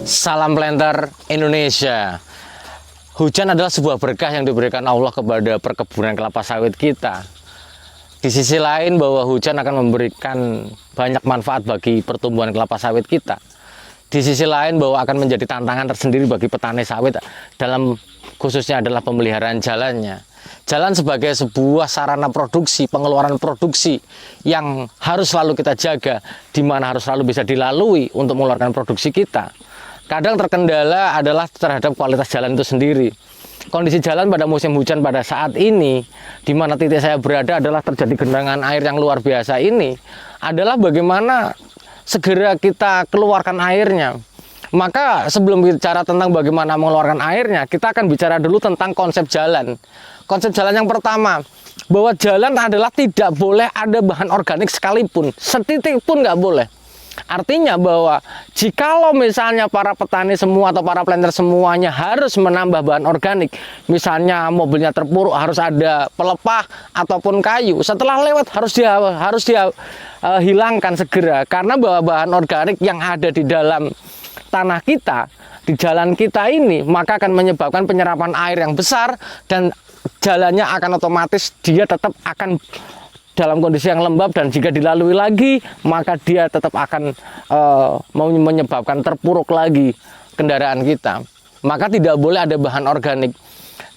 Salam planter Indonesia. Hujan adalah sebuah berkah yang diberikan Allah kepada perkebunan kelapa sawit kita. Di sisi lain bahwa hujan akan memberikan banyak manfaat bagi pertumbuhan kelapa sawit kita. Di sisi lain bahwa akan menjadi tantangan tersendiri bagi petani sawit dalam khususnya adalah pemeliharaan jalannya. Jalan sebagai sebuah sarana produksi, pengeluaran produksi yang harus selalu kita jaga, di mana harus selalu bisa dilalui untuk mengeluarkan produksi kita. Kadang terkendala adalah terhadap kualitas jalan itu sendiri. Kondisi jalan pada musim hujan pada saat ini, di mana titik saya berada adalah terjadi genangan air yang luar biasa ini, adalah bagaimana segera kita keluarkan airnya. Maka sebelum bicara tentang bagaimana mengeluarkan airnya, kita akan bicara dulu tentang konsep jalan. Konsep jalan yang pertama, bahwa jalan adalah tidak boleh ada bahan organik sekalipun, setitik pun nggak boleh. Artinya bahwa jikalau misalnya para petani semua atau para planter semuanya harus menambah bahan organik, misalnya mobilnya terpuruk harus ada pelepah ataupun kayu, setelah lewat harus dia hilangkan segera, karena bahwa bahan organik yang ada di dalam tanah kita, di jalan kita ini, maka akan menyebabkan penyerapan air yang besar dan jalannya akan otomatis dia tetap akan dalam kondisi yang lembab, dan jika dilalui lagi maka dia tetap akan menyebabkan terpuruk lagi kendaraan kita. Maka tidak boleh ada bahan organik.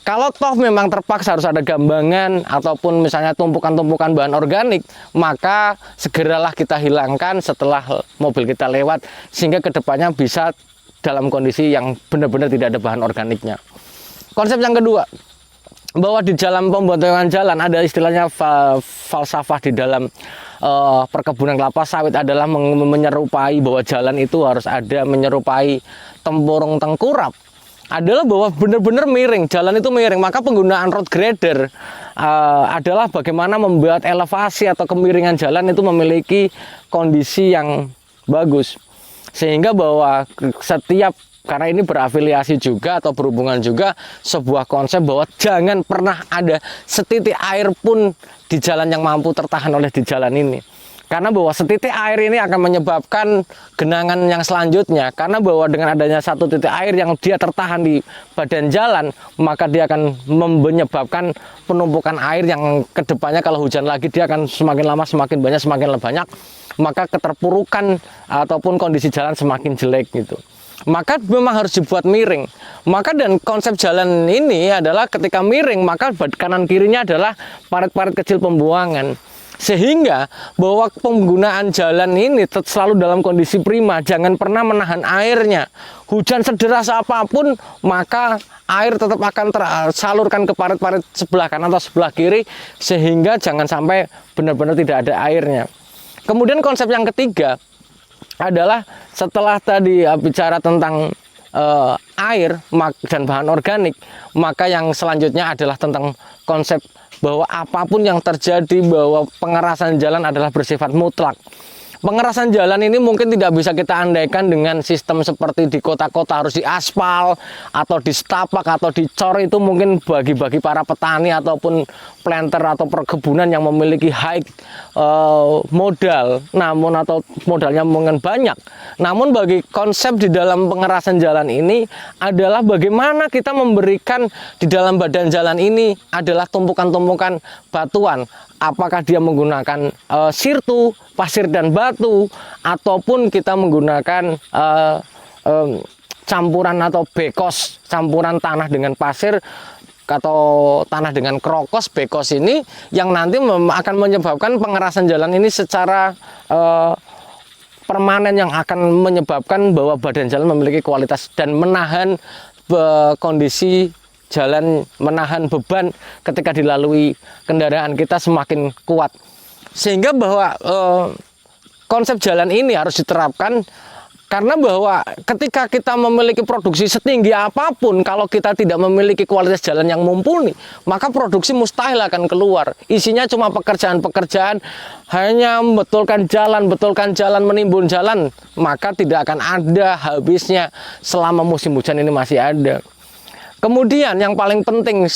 Kalau toh memang terpaksa harus ada gambangan ataupun misalnya tumpukan-tumpukan bahan organik, maka segeralah kita hilangkan setelah mobil kita lewat, sehingga kedepannya bisa dalam kondisi yang benar-benar tidak ada bahan organiknya. Konsep yang kedua, bahwa di dalam pembentukan jalan ada istilahnya falsafah di dalam perkebunan kelapa sawit adalah menyerupai bahwa jalan itu harus ada menyerupai tempurung tengkurap, adalah bahwa benar-benar miring, jalan itu miring. Maka penggunaan road grader adalah bagaimana membuat elevasi atau kemiringan jalan itu memiliki kondisi yang bagus, sehingga bahwa setiap, karena ini berafiliasi juga atau berhubungan juga sebuah konsep bahwa jangan pernah ada setitik air pun di jalan yang mampu tertahan oleh di jalan ini. Karena bahwa setitik air ini akan menyebabkan genangan yang selanjutnya. Karena bahwa dengan adanya satu titik air yang dia tertahan di badan jalan, maka dia akan menyebabkan penumpukan air yang kedepannya kalau hujan lagi dia akan semakin lama semakin banyak, maka keterpurukan ataupun kondisi jalan semakin jelek gitu. Maka memang harus dibuat miring. Maka dan konsep jalan ini adalah ketika miring, maka kanan kirinya adalah parit-parit kecil pembuangan, sehingga bahwa penggunaan jalan ini selalu dalam kondisi prima, jangan pernah menahan airnya. Hujan sederas apapun, maka air tetap akan tersalurkan ke parit-parit sebelah kanan atau sebelah kiri, sehingga jangan sampai benar-benar tidak ada airnya. Kemudian konsep yang ketiga adalah setelah tadi bicara tentang air dan bahan organik, maka yang selanjutnya adalah tentang konsep bahwa apapun yang terjadi, bahwa pengerasan jalan adalah bersifat mutlak. Pengerasan jalan ini mungkin tidak bisa kita andaikan dengan sistem seperti di kota-kota harus diaspal atau di setapak atau dicor. Itu mungkin bagi para petani ataupun planter atau perkebunan yang memiliki high modal, namun atau modalnya mungkin banyak. Namun bagi konsep di dalam pengerasan jalan ini adalah bagaimana kita memberikan di dalam badan jalan ini adalah tumpukan-tumpukan batuan. Apakah dia menggunakan sirtu, pasir dan batu, ataupun kita menggunakan campuran atau bekos, campuran tanah dengan pasir atau tanah dengan krokos, bekos ini yang nanti akan menyebabkan pengerasan jalan ini secara permanen, yang akan menyebabkan bahwa badan jalan memiliki kualitas dan menahan kondisi jalan, menahan beban ketika dilalui kendaraan kita semakin kuat. Sehingga bahwa konsep jalan ini harus diterapkan, karena bahwa ketika kita memiliki produksi setinggi apapun, kalau kita tidak memiliki kualitas jalan yang mumpuni, maka produksi mustahil akan keluar. Isinya cuma pekerjaan-pekerjaan, hanya betulkan jalan, menimbun jalan, maka tidak akan ada habisnya selama musim hujan ini masih ada. Kemudian yang paling penting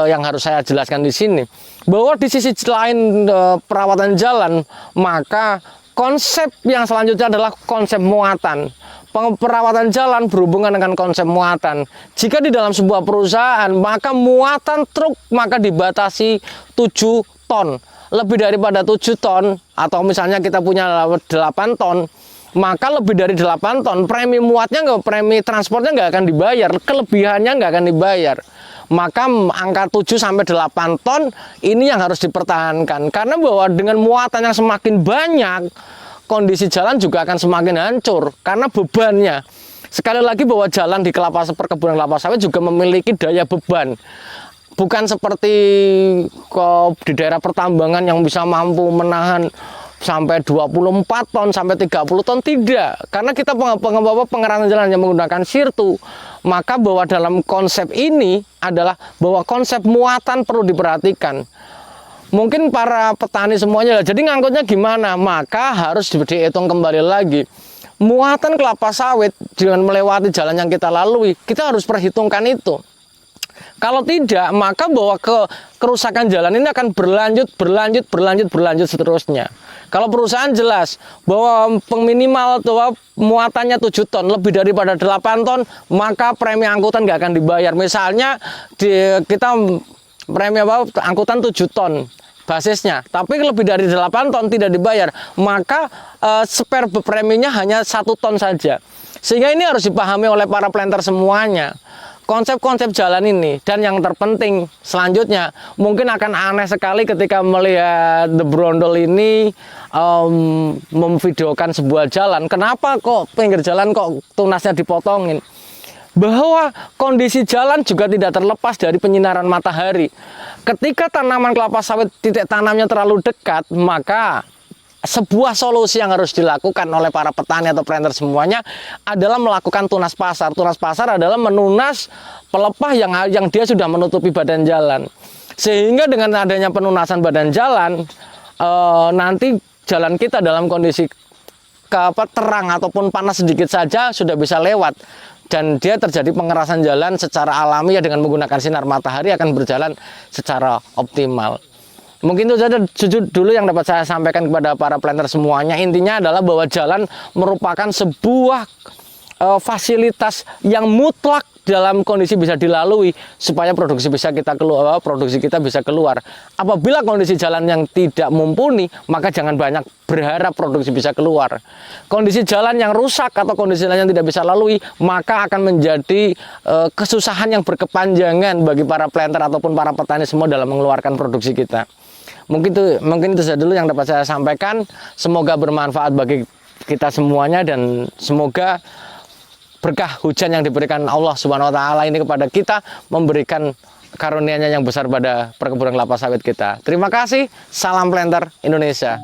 yang harus saya jelaskan di sini, bahwa di sisi lain perawatan jalan, maka konsep yang selanjutnya adalah konsep muatan. perawatan jalan berhubungan dengan konsep muatan. Jika di dalam sebuah perusahaan, maka muatan truk maka dibatasi 7 ton. Lebih daripada 7 ton, atau misalnya kita punya 8 ton, maka lebih dari 8 ton, premi muatnya premi transportnya nggak akan dibayar, kelebihannya nggak akan dibayar. Maka angka 7 sampai 8 ton ini yang harus dipertahankan. Karena bahwa dengan muatan yang semakin banyak, kondisi jalan juga akan semakin hancur karena bebannya. Sekali lagi bahwa jalan di perkebunan kelapa sawit juga memiliki daya beban. Bukan seperti di daerah pertambangan yang bisa mampu menahan sampai 24 ton sampai 30 ton, tidak. Karena kita pengerasan jalan yang menggunakan sirtu, maka bahwa dalam konsep ini adalah bahwa konsep muatan perlu diperhatikan. Mungkin para petani semuanya, jadi ngangkutnya gimana? Maka harus dihitung kembali lagi. Muatan kelapa sawit dengan melewati jalan yang kita lalui, kita harus perhitungkan itu. Kalau tidak, maka bahwa kerusakan jalan ini akan berlanjut seterusnya. Kalau perusahaan jelas bahwa minimal muatannya 7 ton, lebih daripada 8 ton, maka premi angkutan nggak akan dibayar. Misalnya kita premi angkutan 7 ton basisnya, tapi lebih dari 8 ton tidak dibayar, maka spare preminya hanya 1 ton saja. Sehingga ini harus dipahami oleh para planter semuanya, konsep-konsep jalan ini. Dan yang terpenting selanjutnya, mungkin akan aneh sekali ketika melihat The Brondol ini memvideokan sebuah jalan. Kenapa kok pinggir jalan kok tunasnya dipotongin? Bahwa kondisi jalan juga tidak terlepas dari penyinaran matahari. Ketika tanaman kelapa sawit titik tanamnya terlalu dekat, maka sebuah solusi yang harus dilakukan oleh para petani atau planter semuanya adalah melakukan tunas pasar. Tunas pasar adalah menunas pelepah yang dia sudah menutupi badan jalan. Sehingga dengan adanya penunasan badan jalan, nanti jalan kita dalam kondisi terang ataupun panas sedikit saja sudah bisa lewat. Dan dia terjadi pengerasan jalan secara alami ya, dengan menggunakan sinar matahari akan berjalan secara optimal. Mungkin itu saja dulu yang dapat saya sampaikan kepada para planter semuanya. Intinya adalah bahwa jalan merupakan sebuah fasilitas yang mutlak dalam kondisi bisa dilalui supaya produksi kita bisa keluar. Apabila kondisi jalan yang tidak mumpuni, maka jangan banyak berharap produksi bisa keluar. Kondisi jalan yang rusak atau kondisi jalan yang tidak bisa lalui, maka akan menjadi kesusahan yang berkepanjangan bagi para planter ataupun para petani semua dalam mengeluarkan produksi kita. Mungkin itu saja dulu yang dapat saya sampaikan. Semoga bermanfaat bagi kita semuanya dan semoga berkah hujan yang diberikan Allah Subhanahu wa taala ini kepada kita memberikan karunia-Nya yang besar pada perkebunan kelapa sawit kita. Terima kasih. Salam planter Indonesia.